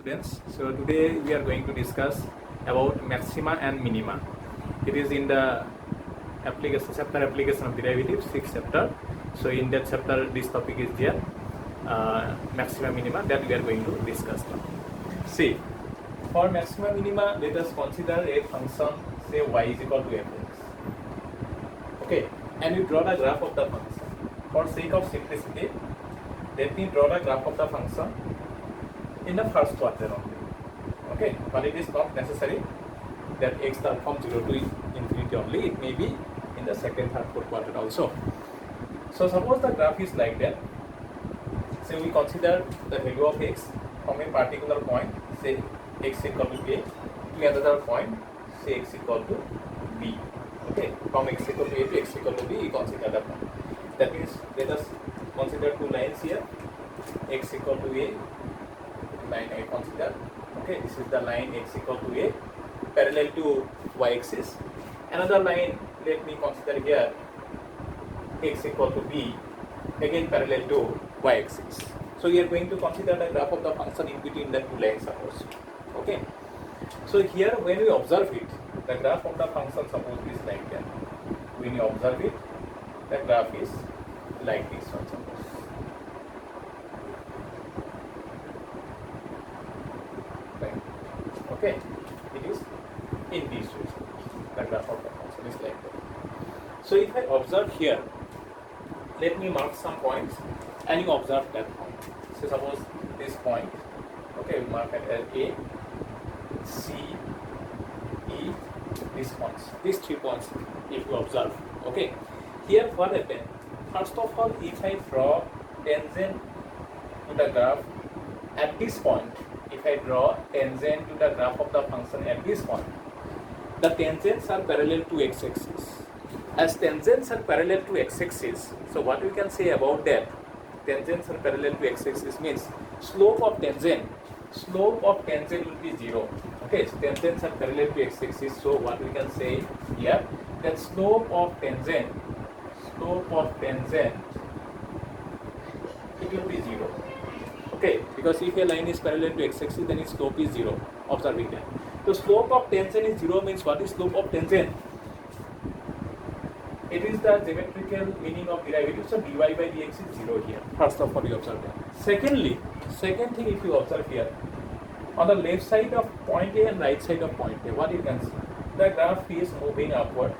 students. So today we are going to discuss about maxima and minima. It is in the chapter application of derivatives, 6th chapter. So in that chapter this topic is there, maxima minima, that we are going to discuss now. See, for maxima minima let us consider a function, say y is equal to fx. Okay, and you draw the graph of the function. For sake of simplicity, let me draw the graph of the function in the first quadrant only. Okay, but it is not necessary that x start from 0 to infinity only. It may be in the second, third, fourth quadrant also. So suppose the graph is like that. So we consider the value of x from a particular point, say x equal to a, to another point, say x equal to b. Okay, from x equal to a to x equal to b, we consider the point. That means let us consider two lines here. X equal to a, line I consider. Okay, this is the line x equal to a, parallel to y axis. Another line, let me consider here x equal to b, again parallel to y axis. So we are going to consider the graph of the function in between the two lines, suppose. Okay, so here when we observe it, the graph of the function suppose is like that. When you observe it, the graph is like this one, suppose. Right. Okay, it is in this way. The graph of the function is like that. So if I observe here, let me mark some points and you observe that point. So suppose this point, okay, we mark it as A, C, E, these points, these 3 points if you observe. Okay, here what happened? First of all, if I draw tangent to the graph at this point, if I draw tangent to the graph of the function at this point, the tangents are parallel to x-axis. As tangents are parallel to x-axis, so what we can say about that? Tangents are parallel to x-axis means slope of tangent will be 0. Okay, so tangents are parallel to x-axis, so what we can say here, that slope of tangent, it will be 0. Okay, because if a line is parallel to x-axis, then its slope is 0. Observe it. So slope of tangent is 0 means what is slope of tangent? It is the geometrical meaning of derivative, so dy by dx is 0 here. First of all, you observe that. Second thing, if you observe here, on the left side of point A and right side of point A, what you can see? The graph is moving upward.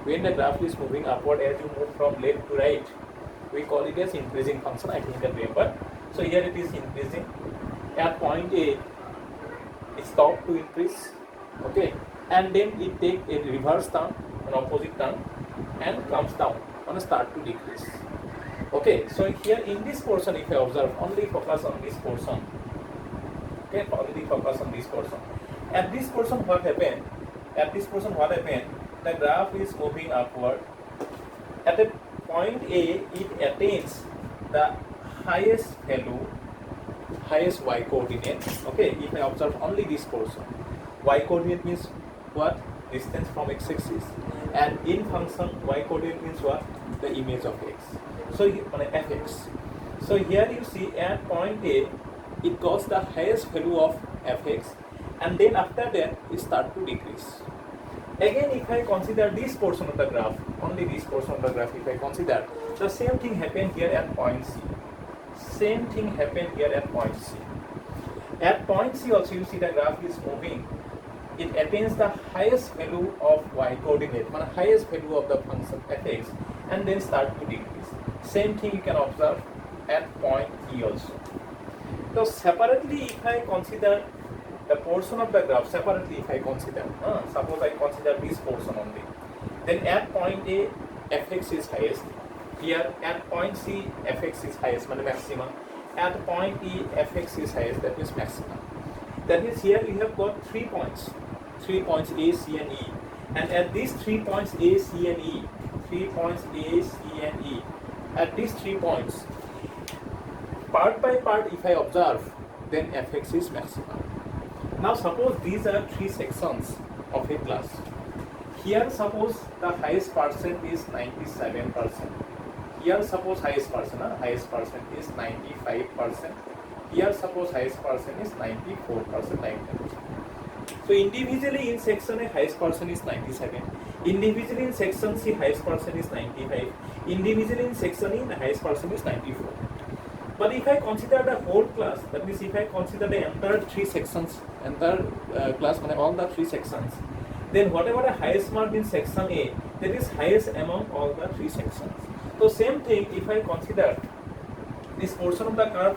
When the graph is moving upward, as you move from left to right, we call it as increasing function. I think that remember. So here it is increasing. At point A, it stopped to increase. Okay, and then it takes a reverse turn, an opposite turn, and comes down on a start to decrease. Okay, so here in this portion, if I observe, only focus on this portion. Okay, only focus on this portion. At this portion, what happened? The graph is moving upward. At a point A, it attains the highest value, highest y coordinate. Okay, if I observe only this portion, y coordinate means what? Distance from x-axis, and in function y coordinate means what? The image of x. So fx. So here you see at point A, it got the highest value of fx, and then after that it start to decrease. Again, if I consider this portion of the graph, only this portion of the graph, if I consider, the same thing happened here at point C. At point C also, you see the graph is moving. It attains the highest value of y coordinate, highest value of the function fx, and then start to decrease. Same thing you can observe at point E also. So separately, if I consider the portion of the graph, suppose I consider this portion only, then at point A, fx is highest. Here at point C, fx is highest, maximum. At point E, fx is highest, that means maximum. That means here we have got 3 points A, C and E, and at these 3 points A, C and E, at these 3 points, part by part if I observe, then fx is maximum. Now suppose these are 3 sections of a class. Here suppose the highest percent is 97%. Here suppose highest percent is 95%. Here suppose highest person is 94%, 99%. So individually in section A, highest person is 97. Individually in section C, highest person is 95. Individually in section E, the highest person is 94. But if I consider the whole class, that means if I consider the entire three sections, entire class, all the three sections, then whatever the highest mark in section A, that is highest among all the three sections. So same thing, if I consider this portion of the curve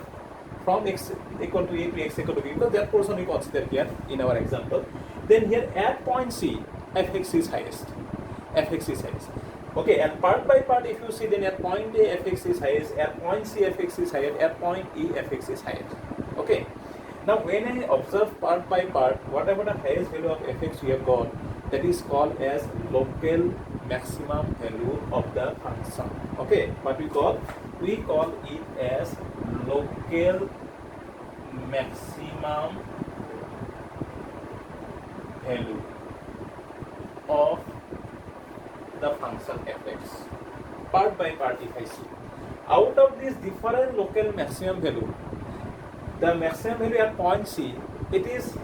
from x equal to a to x equal to b, because that portion we consider here in our example, then here at point C, fx is highest. Fx is highest. Okay, and part by part, if you see, then at point A, fx is highest, at point C, fx is higher, at point E, fx is higher. Okay. Now, when I observe part by part, whatever the highest value of fx we have got, that is called as local maximum value of the function. Okay, what we call it as local maximum value of the function fx. Part by part, if I see, out of these different local maximum value, the maximum value at point C, it is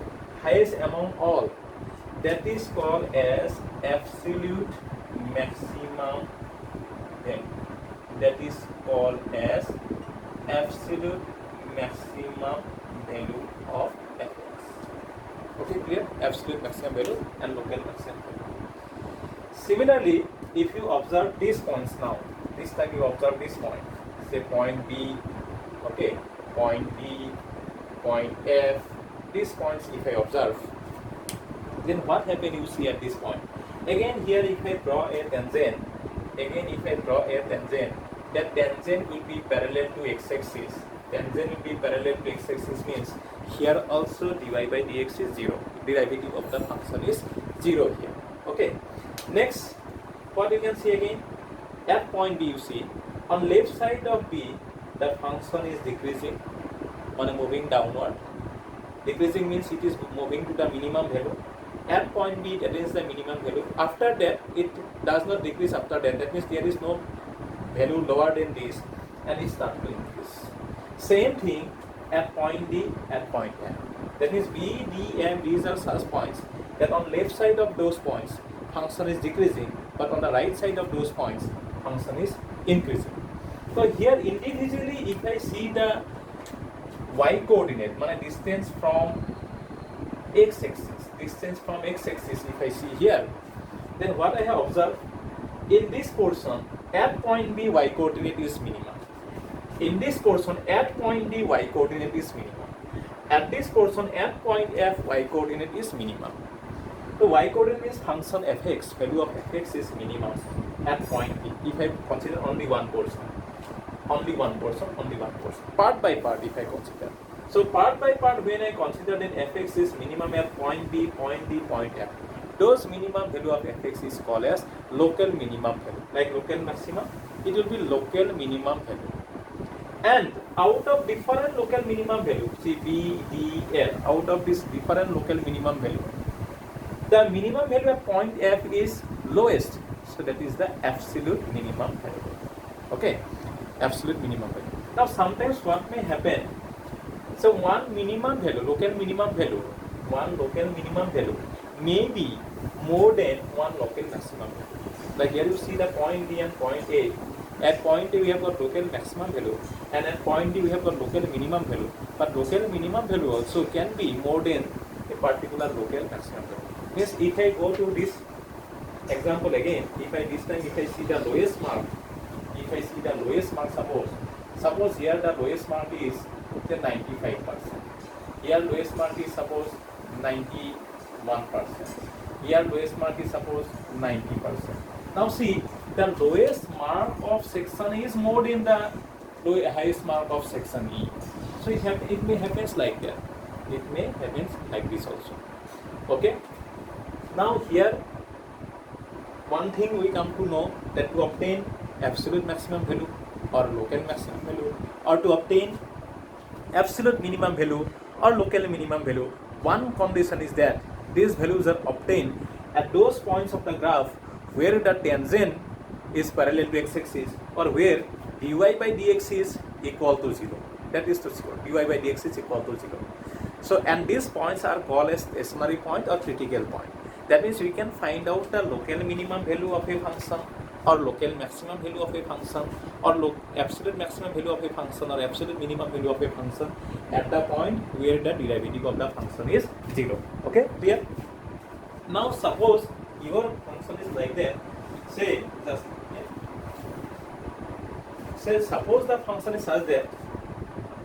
highest among all. That is called as absolute maximum value. That is called as absolute maximum value of fx. Okay, clear? Absolute maximum value and local maximum value. Similarly, if you observe these points now, this time you observe this point, say point B, okay, point D, point F, these points if I observe, then what happens you see at this point? Again here if I draw a tangent, that tangent will be parallel to x-axis. Tangent will be parallel to x-axis means here also dy by dx is 0. Derivative of the function is 0 here. Okay. Next, what you can see again, at point B you see, on left side of B, the function is decreasing, moving downward. Decreasing means it is moving to the minimum value. At point B, that is the minimum value. After that, it does not decrease after that. That means there is no value lower than this, and it starts to increase. Same thing at point D, at point F. That means B, D, and these are such points that on left side of those points, function is decreasing, but on the right side of those points, function is increasing. So here individually, if I see the y coordinate, distance from x-axis, if I see here, then what I have observed, in this portion, at point B, y coordinate is minimum. In this portion, at point D, y coordinate is minimum. At this portion, at point F, y coordinate is minimum. So y coordinate means function fx, value of fx is minimum at point B, if I consider only one portion. Part by part, if I consider. So part by part, when I consider then fx is minimum at point B, point D, point F, those minimum value of fx is called as local minimum value. Like local maximum, it will be local minimum value. And out of different local minimum value, see B, D, F, out of this different local minimum value, the minimum value at point F is lowest. So that is the absolute minimum value. Okay, absolute minimum value. Now sometimes what may happen, so one minimum value, local minimum value may be more than one local maximum value. Like here you see the point D and point A. At point A we have got local maximum value, and at point D we have got local minimum value. But local minimum value also can be more than a particular local maximum value. Means if I go to this example again, if I see the lowest mark, suppose here the lowest mark is 95%. Here lowest mark is suppose 91%. Here lowest mark is suppose 90%. Now see, the lowest mark of section is more than the highest mark of section E. So it may happens like that. It may happens like this also. Okay. Now here, one thing we come to know, that to obtain absolute maximum value or local maximum value, or to obtain absolute minimum value or local minimum value, one condition is that these values are obtained at those points of the graph where the tangent is parallel to x-axis or where dy by dx is equal to 0. that is to 0. dy by dx is equal to 0. So, and these points are called as stationary point or critical point. That means we can find out the local minimum value of a function, or local maximum value of a function, or absolute maximum value of a function, or absolute minimum value of a function at the point where the derivative of the function is 0. Okay, clear? Now suppose your function is like that. Say suppose the function is such that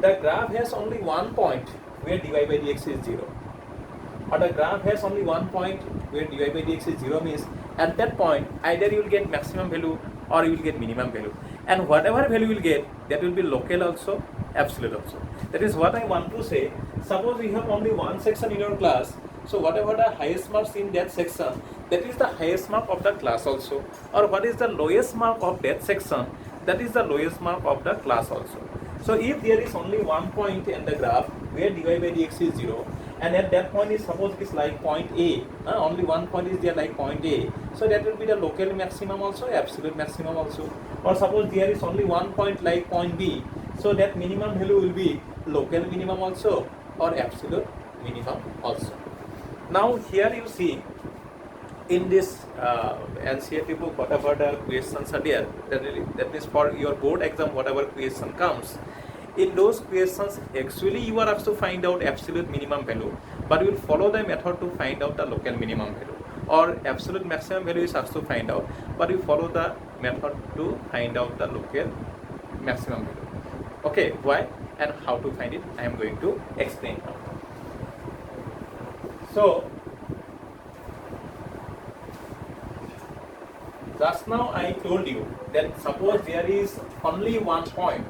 the graph has only one point where dy by dx is 0, or the graph has only one point where dy by dx is 0, means at that point either you will get maximum value or you will get minimum value, and whatever value you will get, that will be local also, absolute also. That is what I want to say. Suppose you have only one section in your class, so whatever the highest marks in that section, that is the highest mark of the class also, or what is the lowest mark of that section, that is the lowest mark of the class also. So if there is only one point in the graph where dy by dx is 0, and at that point is, suppose it is like point A, only one point is there like point A, so that will be the local maximum also, absolute maximum also. Or suppose there is only one point like point B, so that minimum value will be local minimum also or absolute minimum also. Now here you see in this NCERT book, whatever the questions are there, that is for your board exam, whatever question comes, in those questions actually you are asked to find out absolute minimum value, but you will follow the method to find out the local minimum value, or absolute maximum value is asked to find out, but you follow the method to find out the local maximum value. Okay, why and how to find it, I am going to explain now. So just now I told you that suppose there is only one point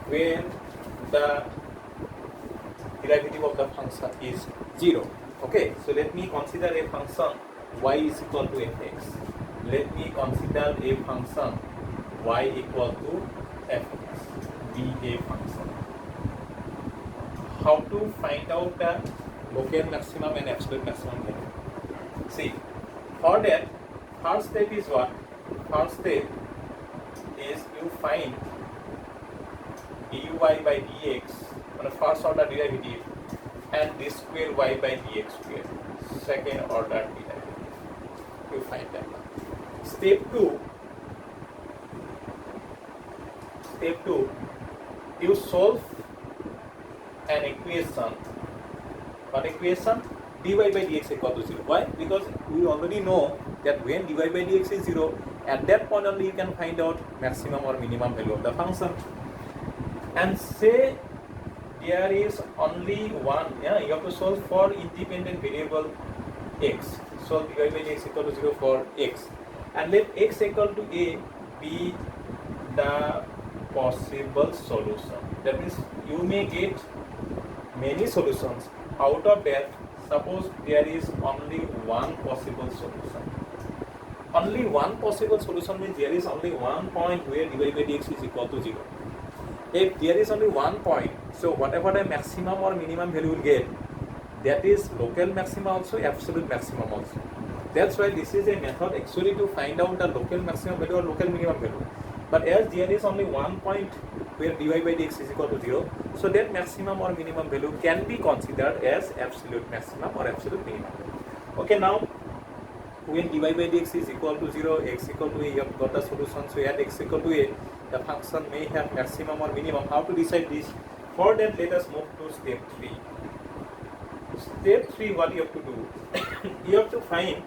where the derivative of the function is 0. Okay, so let me consider a function y is equal to fx. Let me consider a function y equal to fx, be a function. How to find out the local maximum and absolute maximum value? See, for that, first step is what? First step is you find dy by dx, first order derivative, and this square y by dx square, second order derivative. You find that. Step 2, you solve an equation. What equation? dy by dx equal to 0. Why? Because we already know that when dy by dx is 0, at that point only you can find out maximum or minimum value of the function. And say there is only one, you have to solve for independent variable x. So dy by dx equal to 0 for x, and let x equal to a be the possible solution. That means you may get many solutions. Out of that, suppose there is only one possible solution. Only one possible solution means there is only one point where dy by dx is equal to 0. If there is only one point, so whatever the maximum or minimum value will get, that is local maximum also, absolute maximum also. That's why this is a method actually to find out the local maximum value or local minimum value. But as there is only one point where dy by dx is equal to 0, so that maximum or minimum value can be considered as absolute maximum or absolute minimum. Okay, now when dy by dx is equal to 0, x equal to a, you have got the solution. So at x equal to a, the function may have maximum or minimum. How to decide this? For that, let us move to step 3. Step 3, what you have to do? you have to find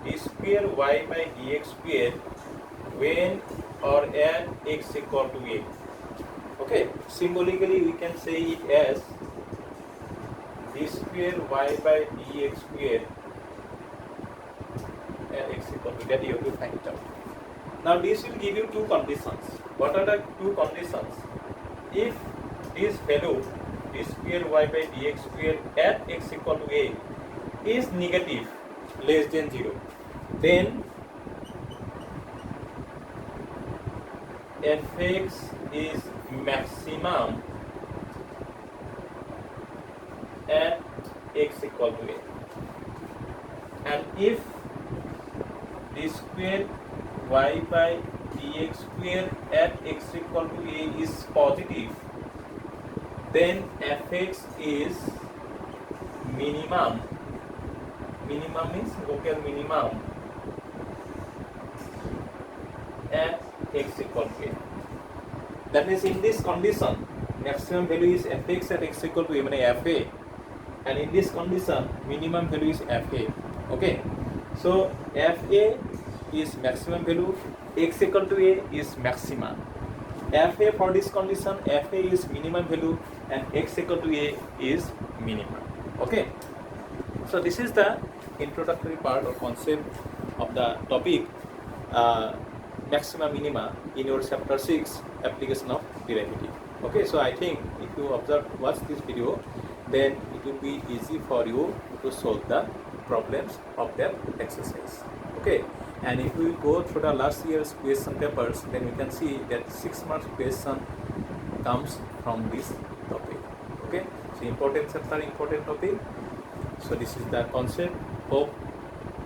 d square y by dx square when or at x equal to a. Okay, symbolically we can say it as d square y by dx square at x equal to, that you have to find it out. Now this will give you two conditions. What are the two conditions? If this value d square y by dx square at x equal to a is negative, less than 0, then fx is maximum at x equal to a. And if d square y by dx square at x equal to a is positive, then fx is minimum. Minimum means local minimum at x equal to a. That means in this condition, maximum value is fx at x equal to a, meaning fa, and in this condition, minimum value is fa. Okay, so fa is maximum value, x equal to a is maxima. fa for this condition, fa is minimum value, and x equal to a is minimum. Okay, so this is the introductory part or concept of the topic maxima minima in your chapter 6 application of derivative. Okay, so I think if you watch this video, then it will be easy for you to solve the problems of that exercise. Okay, and if we go through the last year's question papers, then we can see that 6 marks question comes from this topic. Okay, so important chapter, important topic. So this is the concept. Hope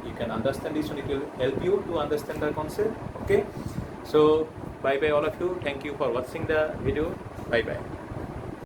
you can understand this and it will help you to understand the concept. Okay, so bye bye all of you. Thank you for watching the video. Bye bye.